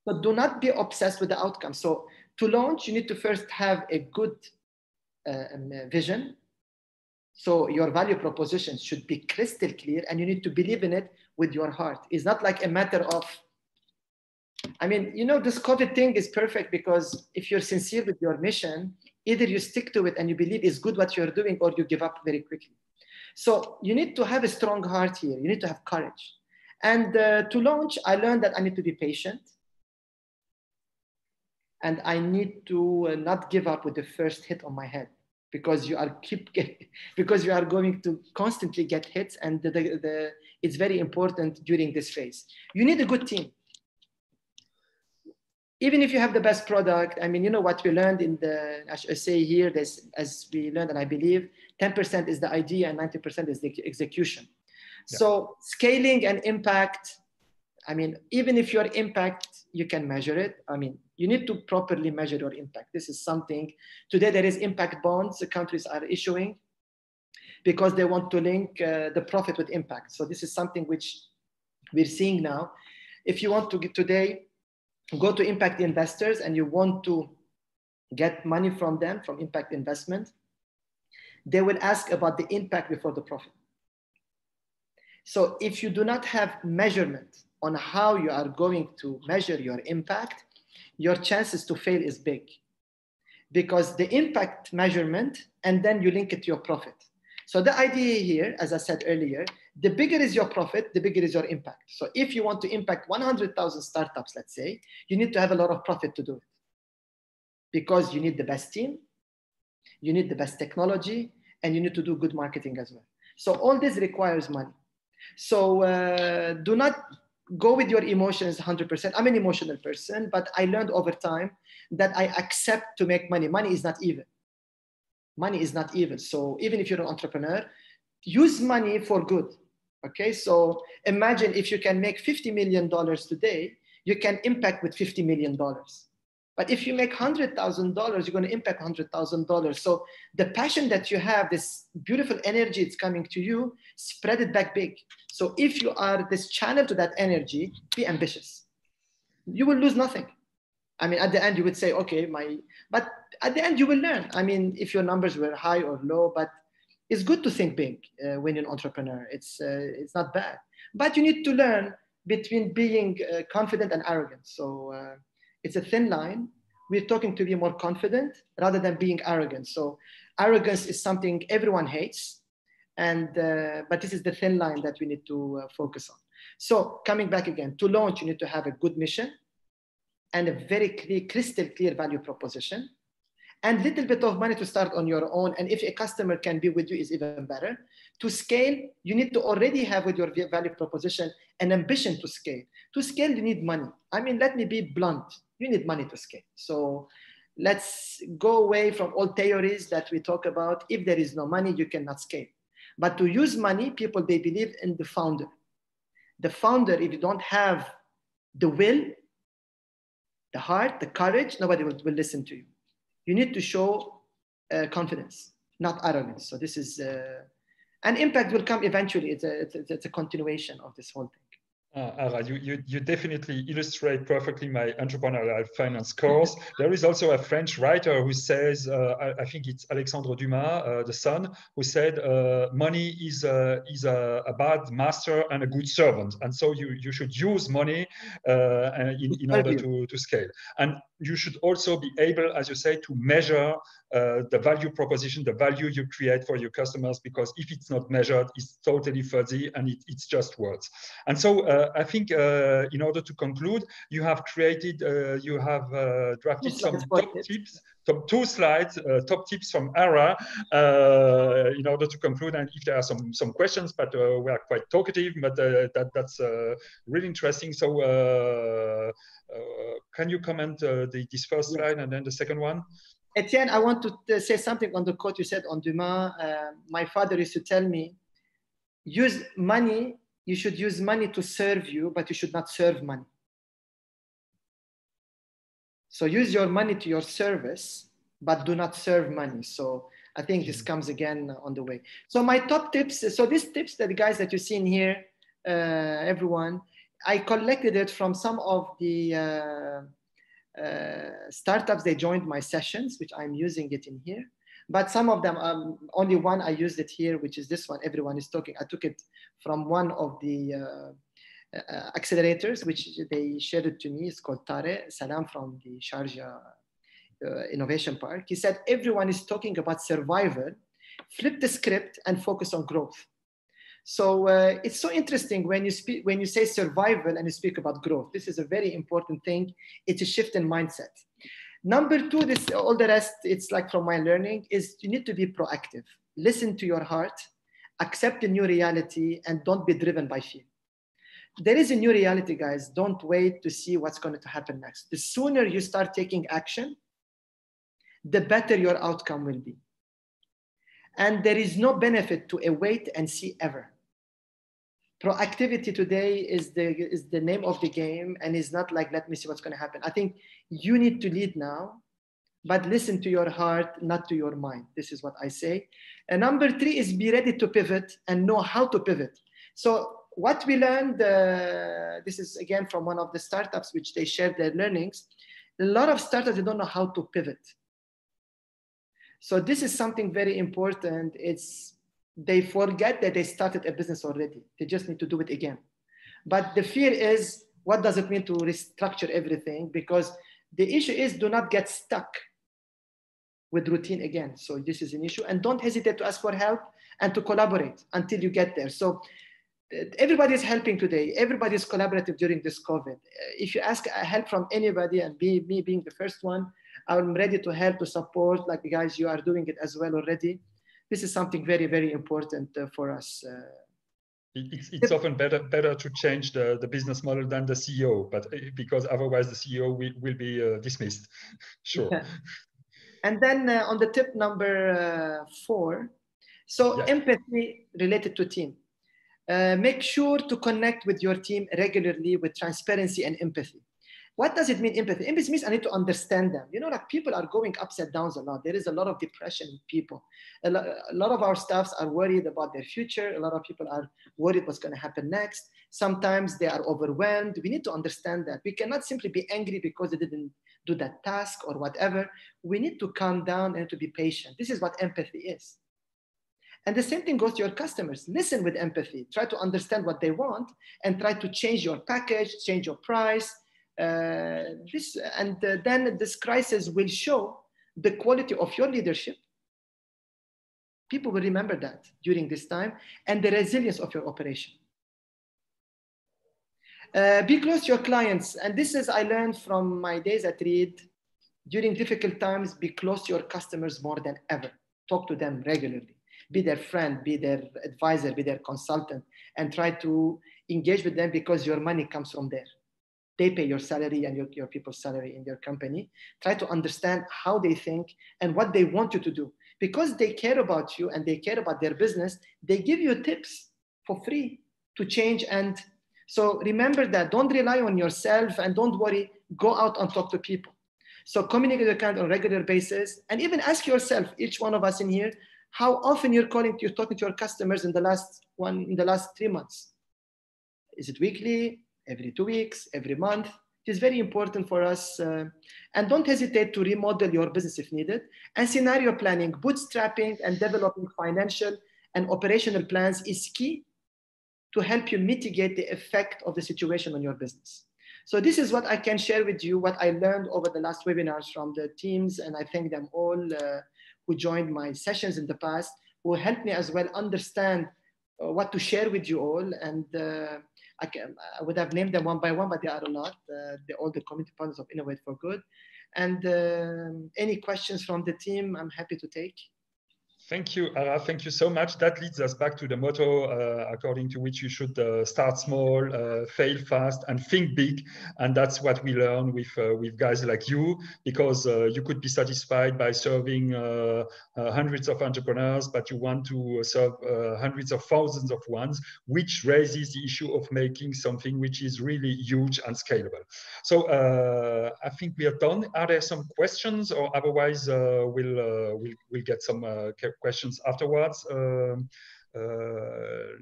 But do not be obsessed with the outcome. So to launch, you need to first have a good vision. So your value proposition should be crystal clear, and you need to believe in it with your heart. It's not like a matter of, I mean, you know, this COVID thing is perfect because if you're sincere with your mission, either you stick to it and you believe it's good what you're doing, or you give up very quickly. So you need to have a strong heart here. You need to have courage. And to launch, I learned that I need to be patient. And I need to not give up with the first hit on my head, because you are because you are going to constantly get hits, and it's very important during this phase. You need a good team. Even if you have the best product, I mean, you know what we learned in the, I say here, as we learned, and I believe 10% is the idea and 90% is the execution. Yeah. So scaling and impact, I mean, even if your impact, you can measure it. I mean, you need to properly measure your impact. This is something, today there is impact bonds the countries are issuing because they want to link the profit with impact. So this is something which we're seeing now. If you want to get today, go to impact investors and you want to get money from them, from impact investment, they will ask about the impact before the profit. So if you do not have measurement on how you are going to measure your impact, your chances to fail is big, because the impact measurement, and then you link it to your profit. So the idea here, as I said earlier, the bigger is your profit, the bigger is your impact. So if you want to impact 100,000 startups, let's say, you need to have a lot of profit to do it, because you need the best team, you need the best technology, and you need to do good marketing as well. So all this requires money. So do not go with your emotions 100%. I'm an emotional person, but I learned over time that I accept to make money. Money is not evil. Money is not evil. So even if you're an entrepreneur, use money for good. Okay, so imagine if you can make $50 million today, you can impact with $50 million. But if you make $100,000, you're going to impact $100,000. So the passion that you have, this beautiful energy that's coming to you, spread it back big. So if you are this channel to that energy, be ambitious. You will lose nothing. I mean, at the end, you would say, okay, but at the end, you will learn. I mean, if your numbers were high or low, but it's good to think big when you're an entrepreneur. It's not bad. But you need to learn between being confident and arrogant. So it's a thin line. We're talking to be more confident rather than being arrogant. So arrogance is something everyone hates. But this is the thin line that we need to focus on. So coming back again, to launch, you need to have a good mission and a very clear, crystal clear value proposition, and a little bit of money to start on your own. And if a customer can be with you, is even better. To scale, you need to already have with your value proposition an ambition to scale. To scale, you need money. I mean, let me be blunt. You need money to scale. So let's go away from all theories that we talk about. If there is no money, you cannot scale. But to use money, people, they believe in the founder. The founder, if you don't have the will, the heart, the courage, nobody will listen to you. You need to show confidence, not arrogance. So this is, and impact will come eventually. It's a continuation of this whole thing. Ara, you definitely illustrate perfectly my entrepreneurial finance course. There is also a French writer who says, I think it's Alexandre Dumas, the son, who said, money is a bad master and a good servant. And so you should use money in order to scale. And you should also be able, as you say, to measure the value proposition, the value you create for your customers, because if it's not measured, it's totally fuzzy and it's just words. And so I think in order to conclude, you have created, you have drafted some top tips, top 2 slides, top tips from Ara in order to conclude. And if there are some questions, but we are quite talkative, but that's really interesting. So can you comment this first slide and then the second one? Etienne, I want to say something on the quote you said on Dumas. My father used to tell me, use money, you should use money to serve you, but you should not serve money. So use your money to your service, but do not serve money. So I think this comes again on the way. So my top tips, so these tips that the guys that you see in here, everyone, I collected it from some of the startups. They joined my sessions, which I'm using it in here. But some of them, only one I used it here, which is this one. Everyone is talking. I took it from one of the accelerators, which they shared it to me. It's called Tare Salam from the Sharjah Innovation Park. He said, everyone is talking about survival. Flip the script and focus on growth. So it's so interesting when you say survival and you speak about growth. This is a very important thing. It's a shift in mindset. Number 2, this all the rest, it's like from my learning, is you need to be proactive. Listen to your heart, accept the new reality, and don't be driven by fear. There is a new reality, guys. Don't wait to see what's going to happen next. The sooner you start taking action, the better your outcome will be. And there is no benefit to a wait and see ever. Proactivity today is the name of the game, and is not like, let me see what's going to happen. I think you need to lead now, but listen to your heart, not to your mind. This is what I say. And number 3 is be ready to pivot and know how to pivot. So what we learned, this is again from one of the startups, which they shared their learnings. A lot of startups, they don't know how to pivot. So this is something very important. They forget that they started a business already. They just need to do it again. But the fear is, what does it mean to restructure everything? Because the issue is, do not get stuck with routine again. So this is an issue. And don't hesitate to ask for help and to collaborate until you get there. So everybody is helping today. Everybody is collaborative during this COVID. If you ask help from anybody, and me being the first one, I'm ready to help, to support, like the guys, you are doing it as well already. This is something very, very important for us. It's often better to change the business model than the CEO, but because otherwise the CEO will be dismissed. Sure. Yeah. And then on the tip number 4, so yeah. Empathy related to team. Make sure to connect with your team regularly with transparency and empathy. What does it mean, empathy? Empathy means I need to understand them. You know, like people are going ups and downs a lot. There is a lot of depression in people. A lot of our staffs are worried about their future. A lot of people are worried what's going to happen next. Sometimes they are overwhelmed. We need to understand that. We cannot simply be angry because they didn't do that task or whatever. We need to calm down and to be patient. This is what empathy is. And the same thing goes to your customers. Listen with empathy. Try to understand what they want and try to change your package, change your price. Then this crisis will show the quality of your leadership. People will remember that during this time, and the resilience of your operation. Be close to your clients. And this is, I learned from my days at Reed. During difficult times, be close to your customers more than ever. Talk to them regularly. Be their friend, be their advisor, be their consultant, and try to engage with them because your money comes from there. They pay your salary and your people's salary in their company. Try to understand how they think and what they want you to do. Because they care about you and they care about their business, they give you tips for free to change. And so remember that. Don't rely on yourself and don't worry. Go out and talk to people. So communicate with your client on a regular basis, and even ask yourself, each one of us in here, how often you're talking to your customers in the last 3 months. Is it weekly? Every 2 weeks, every month? It is very important for us. And don't hesitate to remodel your business if needed. And scenario planning, bootstrapping, and developing financial and operational plans is key to help you mitigate the effect of the situation on your business. So this is what I can share with you, what I learned over the last webinars from the teams. And I thank them all who joined my sessions in the past, who helped me as well understand what to share with you all, and I would have named them one by one, but they are a lot. All the community partners of Innovate for Good. And any questions from the team, I'm happy to take. Thank you, Ara. Thank you so much. That leads us back to the motto according to which you should start small, fail fast, and think big. And that's what we learn with guys like you, because you could be satisfied by serving hundreds of entrepreneurs, but you want to serve hundreds of thousands of ones, which raises the issue of making something which is really huge and scalable. So I think we are done. Are there some questions, or otherwise we'll get some questions afterwards?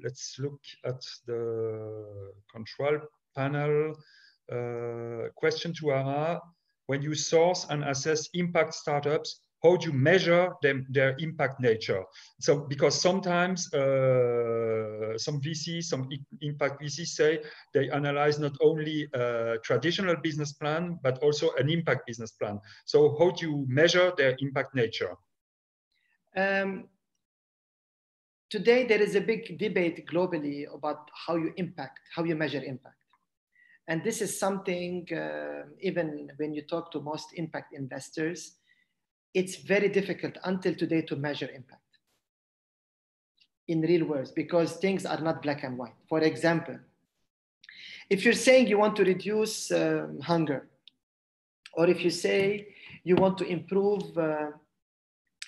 Let's look at the control panel. Question to Ara: when you source and assess impact startups, how do you measure their impact nature? So, because sometimes some VCs, some impact VCs say they analyze not only a traditional business plan, but also an impact business plan. So how do you measure their impact nature? Today, there is a big debate globally about how you measure impact. And this is something, even when you talk to most impact investors, it's very difficult until today to measure impact in real words, because things are not black and white. For example, if you're saying you want to reduce hunger, or if you say you want to improve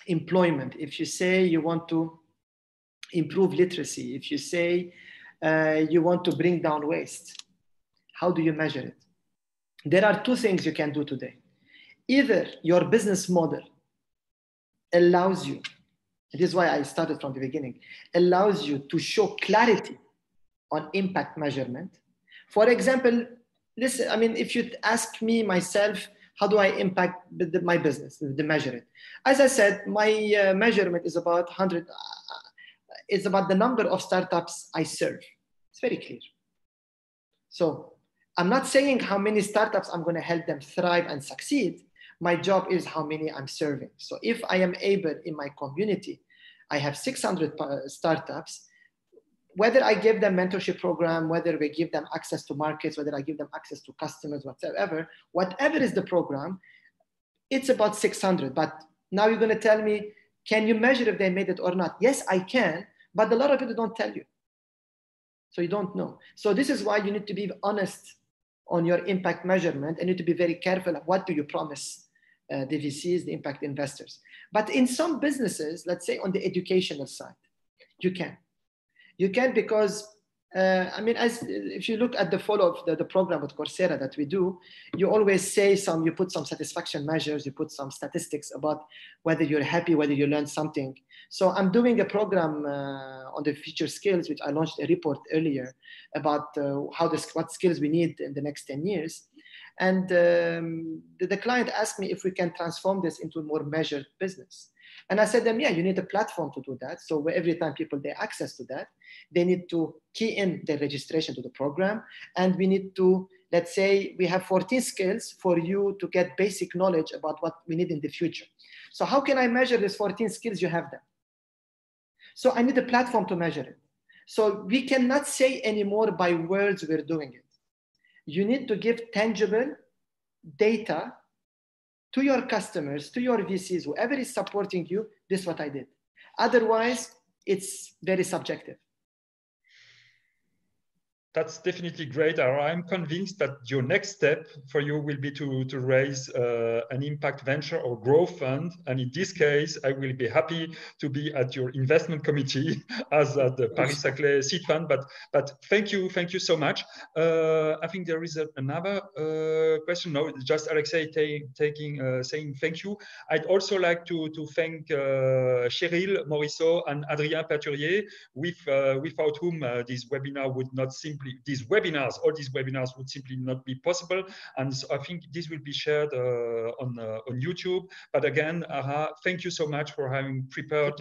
employment, if you say you want to improve literacy, if you say you want to bring down waste, how do you measure it? There are two things you can do today. Either your business model allows you, and this is why I started from the beginning, allows you to show clarity on impact measurement. For example, listen, I mean, if you ask me myself, how do I impact my business, the measure it? As I said, my measurement is about 100, it's about the number of startups I serve. It's very clear. So I'm not saying how many startups I'm going to help them thrive and succeed. My job is how many I'm serving. So if I am able in my community, I have 600 startups, whether I give them mentorship program, whether we give them access to markets, whether I give them access to customers, whatever is the program, it's about 600. But now you're going to tell me, can you measure if they made it or not? Yes, I can, but a lot of people don't tell you. So you don't know. So this is why you need to be honest on your impact measurement, and you need to be very careful of what do you promise the VCs, the impact investors. But in some businesses, let's say on the educational side, you can. You can because, I mean, if you look at the follow-up, the program with Coursera that we do, you always say you put some satisfaction measures, you put some statistics about whether you're happy, whether you learned something. So I'm doing a program on the future skills, which I launched a report earlier about what skills we need in the next 10 years. And the client asked me if we can transform this into a more measured business. And I said to them, yeah, you need a platform to do that. So every time people get access to that, they need to key in their registration to the program. And we need to, let's say we have 14 skills for you to get basic knowledge about what we need in the future. So how can I measure these 14 skills? You have them. So I need a platform to measure it. So we cannot say anymore by words we're doing it. You need to give tangible data to your customers, to your VCs, whoever is supporting you, this is what I did. Otherwise, it's very subjective. That's definitely great. I'm convinced that your next step for you will be to raise an impact venture or growth fund. And in this case, I will be happy to be at your investment committee as at the Paris-Saclay seed fund. But thank you so much. I think there is another question. No, just Alexei saying thank you. I'd also like to thank Cheryl Morisseau and Adrien Perturier, without whom this webinar would not simply, all these webinars would simply not be possible. And so I think this will be shared on YouTube. But again, Ara, thank you so much for having prepared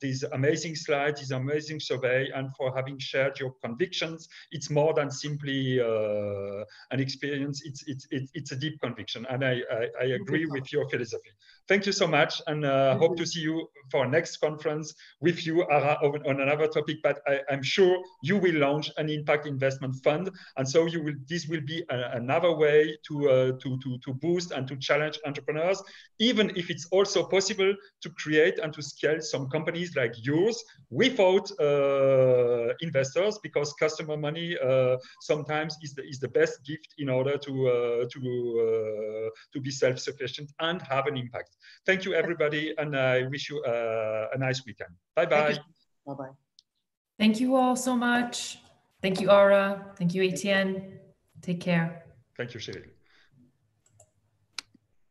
these amazing slides, this amazing survey, and for having shared your convictions. It's more than simply an experience. It's a deep conviction, and I agree with your philosophy. Thank you so much, and hope to see you for next conference with you, Ara, on another topic. But I'm sure you will launch an impact investment fund, and so this will be another way to boost and to challenge entrepreneurs, even if it's also possible to create and to scale some companies like yours without investors, because customer money sometimes is the best gift in order to be self-sufficient and have an impact. Thank you, everybody, and I wish you a nice weekend. Bye-bye. Bye-bye. Thank you all so much. Thank you, Ara. Thank you, Etienne. Take care. Thank you, Cyril.